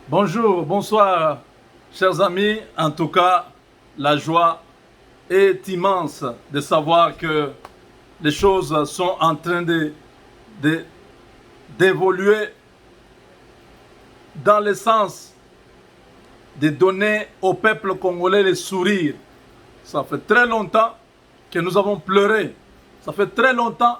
Bonjour, bonsoir, chers amis. En tout cas, la joie est immense de savoir que les choses sont en train de- d'évoluer dans le sens de donner au peuple congolais le sourire. Ça fait très longtemps que nous avons pleuré. Ça fait très longtemps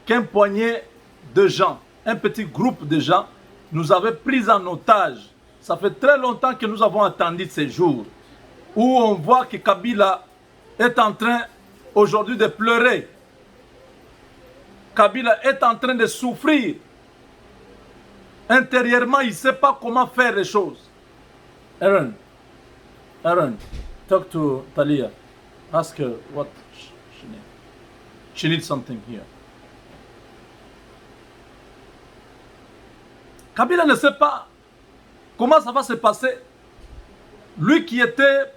qu'un poignet de gens, un petit groupe de gens, nous avait pris en otage. Ça fait très longtemps que nous avons attendu ces jours où on voit que Kabila est en train aujourd'hui de pleurer. Kabila est en train de souffrir. Intérieurement, il ne sait pas comment faire les choses. Aaron, talk to Talia. Ask her what she needs. She needs something here. Kabila ne sait pas comment ça va se passer. Lui qui était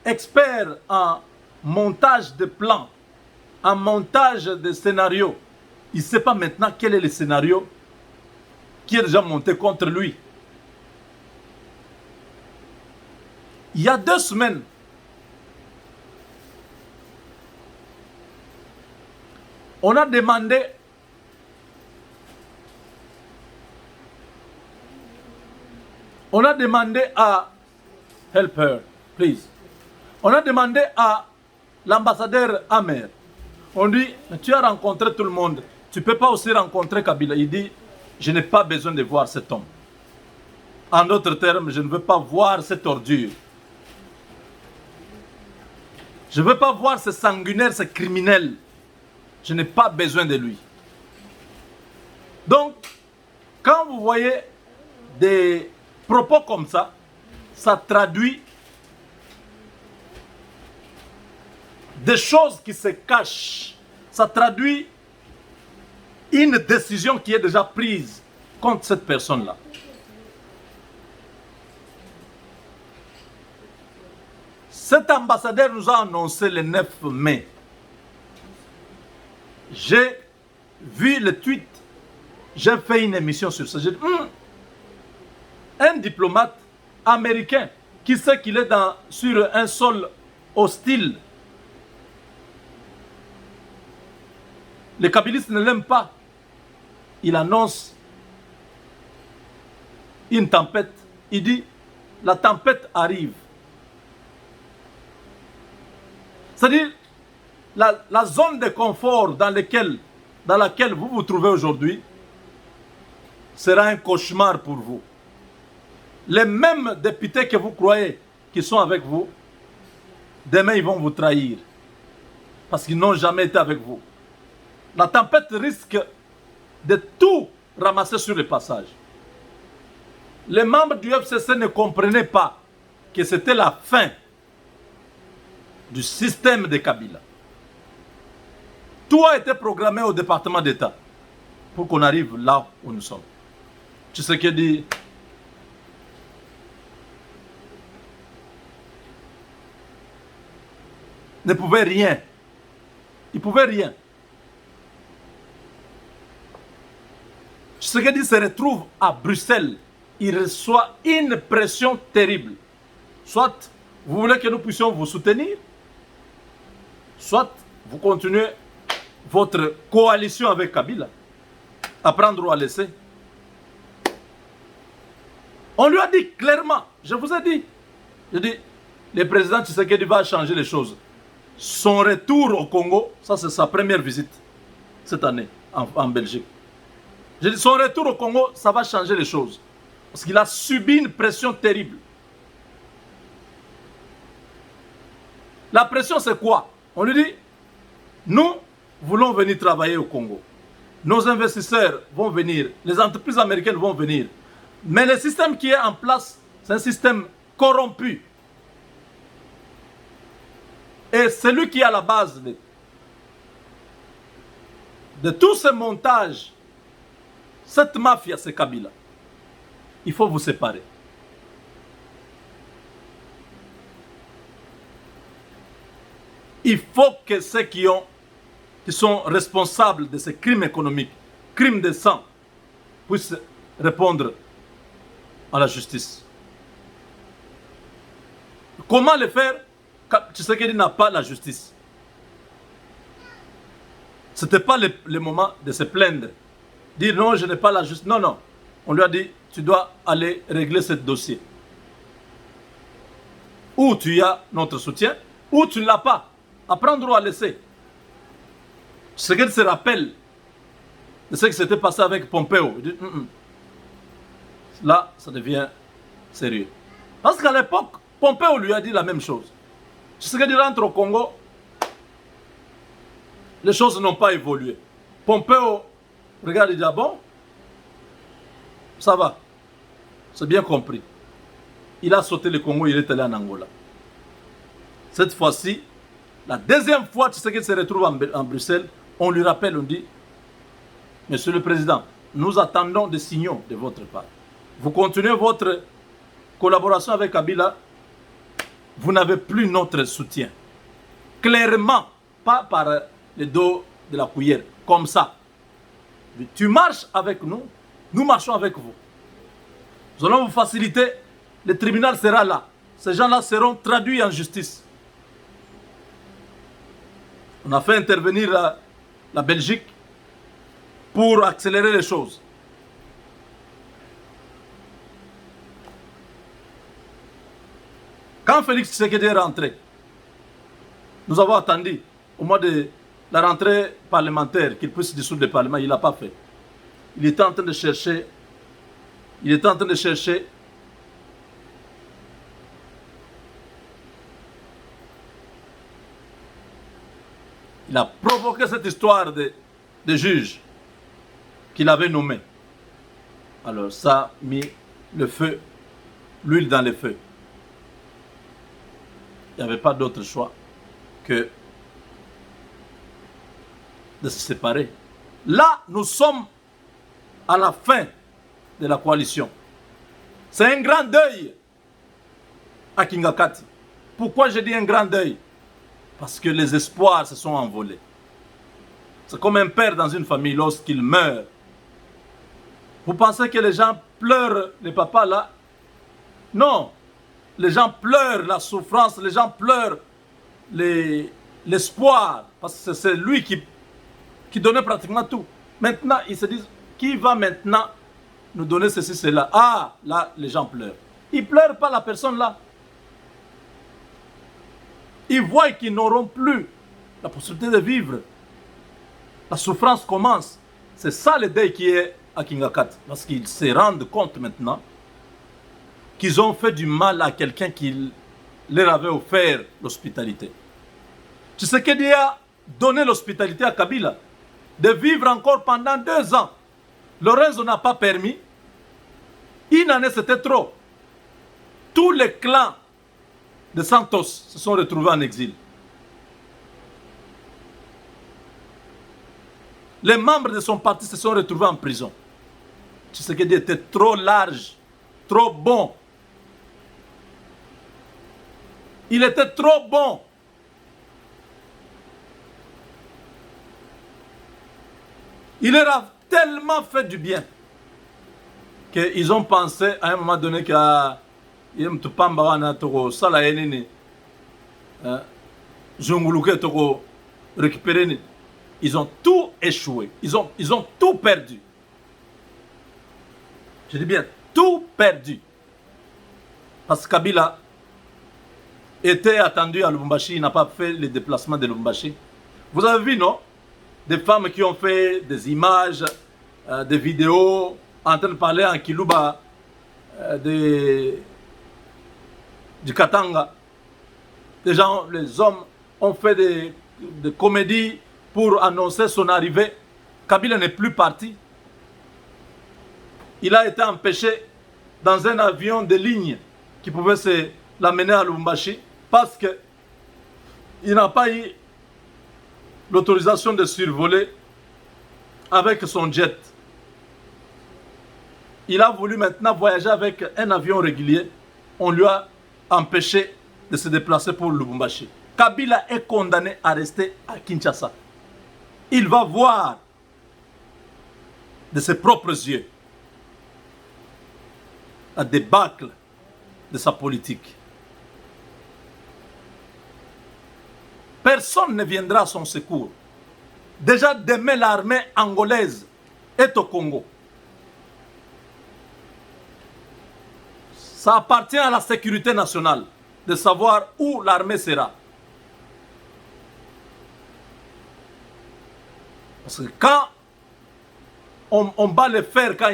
expert en montage de plans, en montage de scénarios, il ne sait pas maintenant quel est le scénario qui est déjà monté contre lui. Il y a 2 semaines, on a demandé à help her, please. On a demandé à l'ambassadeur Amer. On dit, tu as rencontré tout le monde. Tu ne peux pas aussi rencontrer Kabila. Il dit, je n'ai pas besoin de voir cet homme. En d'autres termes, je ne veux pas voir cette ordure. Je ne veux pas voir ce sanguinaire, ce criminel. Je n'ai pas besoin de lui. Donc, quand vous voyez des propos comme ça, ça traduit des choses qui se cachent. Ça traduit une décision qui est déjà prise contre cette personne-là. Cet ambassadeur nous a annoncé le 9 mai. J'ai vu le tweet, j'ai fait une émission sur ça. J'ai dit, un diplomate américain qui sait qu'il est sur un sol hostile. Les kabylistes ne l'aiment pas. Il annonce une tempête. Il dit, la tempête arrive. C'est-à-dire, la zone de confort dans laquelle vous vous trouvez aujourd'hui sera un cauchemar pour vous. Les mêmes députés que vous croyez qui sont avec vous, demain ils vont vous trahir. Parce qu'ils n'ont jamais été avec vous. La tempête risque de tout ramasser sur le passage. Les membres du FCC ne comprenaient pas que c'était la fin du système de Kabila. Tout a été programmé au département d'État pour qu'on arrive là où nous sommes. Tu sais ce qu'il dit? Ne pouvait rien. Il pouvait rien. Tshisekedi se retrouve à Bruxelles. Il reçoit une pression terrible. Soit vous voulez que nous puissions vous soutenir, soit vous continuez votre coalition avec Kabila, à prendre ou à laisser. On lui a dit clairement, je vous ai dit, le président Tshisekedi va changer les choses. Son retour au Congo, ça c'est sa première visite cette année en Belgique. Je dis, son retour au Congo, ça va changer les choses. Parce qu'il a subi une pression terrible. La pression, c'est quoi? On lui dit, nous voulons venir travailler au Congo. Nos investisseurs vont venir, les entreprises américaines vont venir. Mais le système qui est en place, c'est un système corrompu. Et celui qui est à la base de tout ce montage, cette mafia, c'est Kabila. Il faut vous séparer. Il faut que ceux qui sont responsables de ces crimes économiques, crimes de sang, puissent répondre à la justice. Comment le faire quand Tshisekedi n'a pas la justice? Ce n'était pas le moment de se plaindre. Dire non, je n'ai pas la justice. Non, non. On lui a dit, tu dois aller régler ce dossier. Ou tu as notre soutien, ou tu ne l'as pas. À prendre ou à laisser. Tshisekedi se rappelle de ce qui s'était passé avec Pompeo. Il dit, là, ça devient sérieux. Parce qu'à l'époque, Pompeo lui a dit la même chose. Tshisekedi rentre au Congo, les choses n'ont pas évolué. Pompeo regarde et dit, ah bon, ça va, c'est bien compris. Il a sauté le Congo, il est allé en Angola. Cette fois-ci, la deuxième fois Tshisekedi se retrouve en Bruxelles, on lui rappelle, on dit, Monsieur le Président, nous attendons des signaux de votre part. Vous continuez votre collaboration avec Kabila, vous n'avez plus notre soutien. Clairement, pas par le dos de la cuillère, comme ça. Tu marches avec nous, nous marchons avec vous. Nous allons vous faciliter, le tribunal sera là. Ces gens-là seront traduits en justice. On a fait intervenir la Belgique pour accélérer les choses. Quand Félix Tshisekedi est rentré, nous avons attendu au mois de la rentrée parlementaire qu'il puisse dissoudre le Parlement. Il ne l'a pas fait. Il était en train de chercher. Il était en train de chercher. Il a provoqué cette histoire de juge qu'il avait nommé. Alors ça a mis le feu, l'huile dans le feu. Il n'y avait pas d'autre choix que de se séparer. Là, nous sommes à la fin de la coalition. C'est un grand deuil à Kingakati. Pourquoi je dis un grand deuil? Parce que les espoirs se sont envolés. C'est comme un père dans une famille lorsqu'il meurt. Vous pensez que les gens pleurent les papas là? Non. Les gens pleurent la souffrance, les gens pleurent l'espoir. Parce que c'est lui qui donnait pratiquement tout. Maintenant, ils se disent, qui va maintenant nous donner ceci, cela? Ah, là, les gens pleurent. Ils ne pleurent pas la personne là. Ils voient qu'ils n'auront plus la possibilité de vivre. La souffrance commence. C'est ça le deuil qui est à Kingakati. Parce qu'ils se rendent compte maintenant qu'ils ont fait du mal à quelqu'un qui leur avait offert l'hospitalité. Tshisekedi a donné l'hospitalité à Kabila de vivre encore pendant 2 ans. Lorenzo n'a pas permis. Une année, c'était trop. Tous les clans de Santos se sont retrouvés en exil. Les membres de son parti se sont retrouvés en prison. Tshisekedi était trop large, trop bon. Il était trop bon. Il leur a tellement fait du bien qu'ils ont pensé à un moment donné qu'il y a récupérer. Ils ont tout échoué. Ils ont tout perdu. Je dis bien tout perdu. Parce que Kabila était attendu à Lubumbashi, il n'a pas fait le déplacement de Lubumbashi. Vous avez vu, non? Des femmes qui ont fait des images, des vidéos, en train de parler en Kiluba du Katanga. Les gens, les hommes ont fait des comédies pour annoncer son arrivée. Kabila n'est plus parti. Il a été empêché dans un avion de ligne qui pouvait l'amener à Lubumbashi parce qu'il n'a pas eu l'autorisation de survoler avec son jet. Il a voulu maintenant voyager avec un avion régulier. On lui a empêché de se déplacer pour Lubumbashi. Kabila est condamné à rester à Kinshasa. Il va voir de ses propres yeux la débâcle de sa politique. personne ne viendra à son secours. Déjà demain, l'armée angolaise est au Congo. Ça appartient à la sécurité nationale de savoir où l'armée sera. Parce que quand on bat le fer quand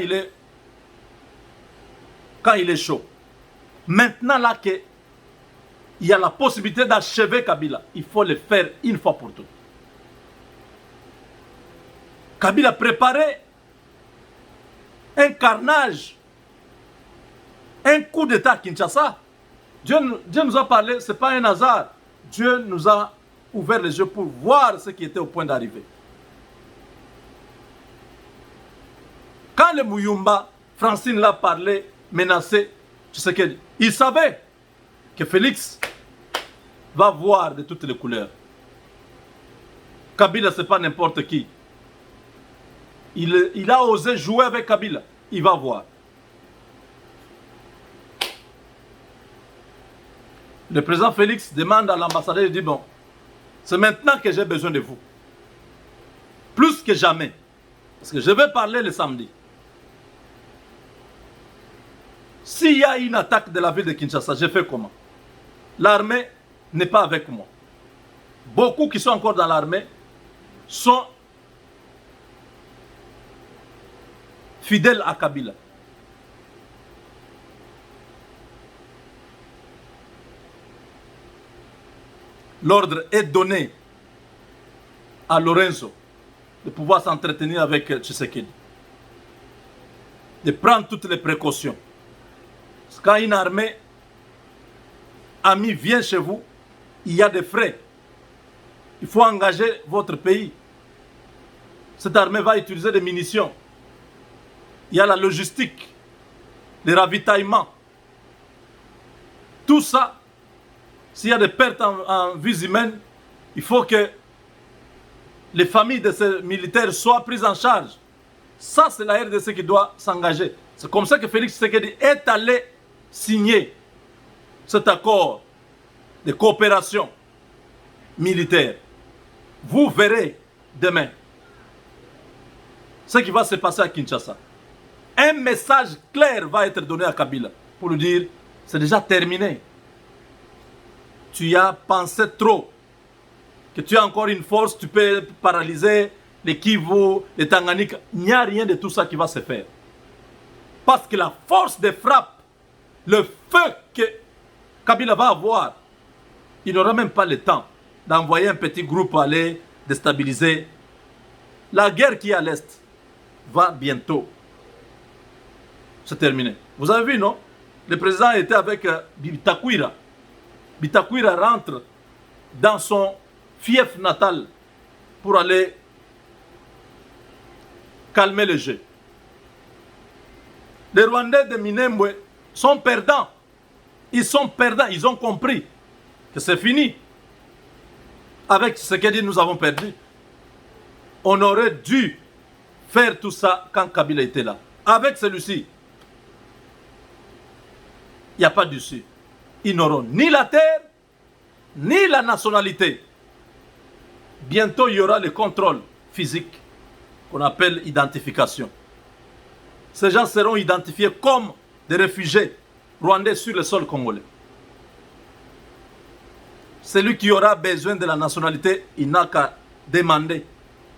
il est chaud, maintenant là qu'il y a la possibilité d'achever Kabila, il faut le faire une fois pour toutes. Kabila a préparé un carnage, un coup d'État à Kinshasa. Dieu nous a parlé, ce n'est pas un hasard. Dieu nous a ouvert les yeux pour voir ce qui était au point d'arriver. Quand le Muyumba, Francine l'a parlé, menacé, tu sais qu'il savait que Félix va voir de toutes les couleurs. Kabila, ce n'est pas n'importe qui. Il a osé jouer avec Kabila. Il va voir. Le président Félix demande à l'ambassadeur, il dit, bon, c'est maintenant que j'ai besoin de vous. Plus que jamais. Parce que je vais parler le samedi. S'il y a une attaque de la ville de Kinshasa, je fais comment? L'armée n'est pas avec moi. Beaucoup qui sont encore dans l'armée sont fidèles à Kabila. L'ordre est donné à Lorenzo de pouvoir s'entretenir avec Tshisekedi. De prendre toutes les précautions. Parce que quand une armée amie vient chez vous, il y a des frais. Il faut engager votre pays. Cette armée va utiliser des munitions. Il y a la logistique, les ravitaillements. Tout ça, s'il y a des pertes en vies humaines, il faut que les familles de ces militaires soient prises en charge. Ça, c'est la RDC qui doit s'engager. C'est comme ça que Félix Tshisekedi est allé signer cet accord de coopération militaire. Vous verrez demain ce qui va se passer à Kinshasa. Un message clair va être donné à Kabila pour lui dire, c'est déjà terminé. Tu as pensé trop. Que tu as encore une force, tu peux paralyser les Kivu, les Tanganyika. Il n'y a rien de tout ça qui va se faire. Parce que la force de frappe, le feu que Kabila va avoir, il n'aura même pas le temps d'envoyer un petit groupe aller déstabiliser. La guerre qui est à l'Est va bientôt se terminer. Vous avez vu, non? Le président était avec Bitakwira. Bitakwira rentre dans son fief natal pour aller calmer le jeu. Les Rwandais de Minembwe sont perdants. Ils sont perdants. Ils ont compris que c'est fini. Avec ce qu'il dit, nous avons perdu. On aurait dû faire tout ça quand Kabila était là. Avec celui-ci, il n'y a pas d'issue. Ils n'auront ni la terre, ni la nationalité. Bientôt, il y aura le contrôle physique qu'on appelle identification. Ces gens seront identifiés comme des réfugiés rwandais sur le sol congolais. Celui qui aura besoin de la nationalité, il n'a qu'à demander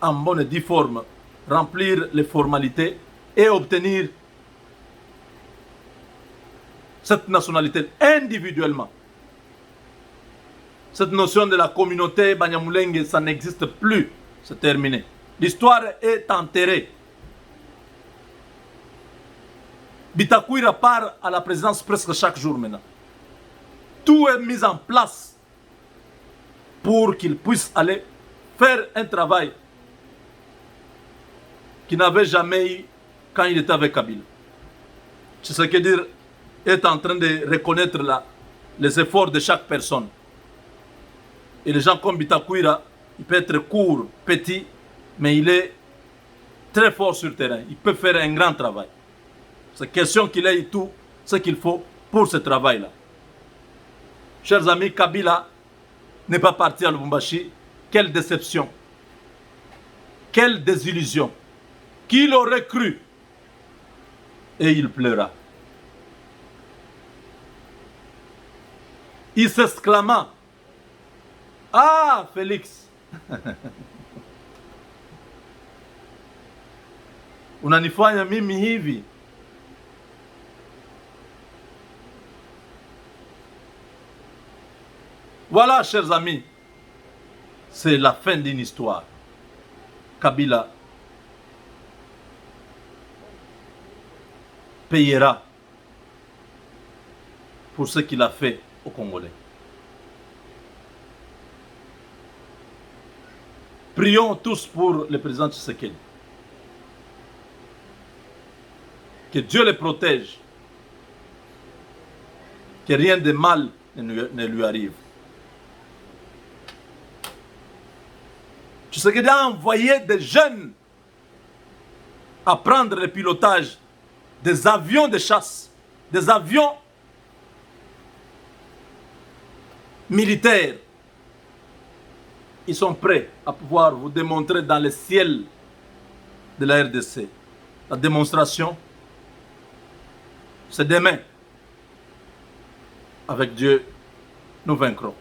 en bonne et due forme, remplir les formalités et obtenir cette nationalité individuellement. Cette notion de la communauté Banyamulenge, ça n'existe plus. C'est terminé. L'histoire est enterrée. Bitakwira part à la présidence presque chaque jour maintenant. Tout est mis en place pour qu'il puisse aller faire un travail qu'il n'avait jamais eu quand il était avec Kabila. C'est ce que dire est en train de reconnaître les efforts de chaque personne. Et les gens comme Bitakwira, il peut être court, petit, mais il est très fort sur le terrain. Il peut faire un grand travail. C'est question qu'il ait tout ce qu'il faut pour ce travail-là. Chers amis, Kabila n'est pas parti à Lubumbashi. Quelle déception. Quelle désillusion. Qui l'aurait cru? Et il pleura. Il s'exclama: ah, Félix, unanifanya mimi hivi? Voilà, chers amis, c'est la fin d'une histoire. Kabila payera pour ce qu'il a fait aux Congolais. Prions tous pour le président Tshisekedi. Que Dieu le protège. Que rien de mal ne lui arrive. Tshisekedi a envoyé des jeunes à prendre le pilotage des avions de chasse, des avions militaires. Ils sont prêts à pouvoir vous démontrer dans le ciel de la RDC. La démonstration, c'est demain. Avec Dieu, nous vaincrons.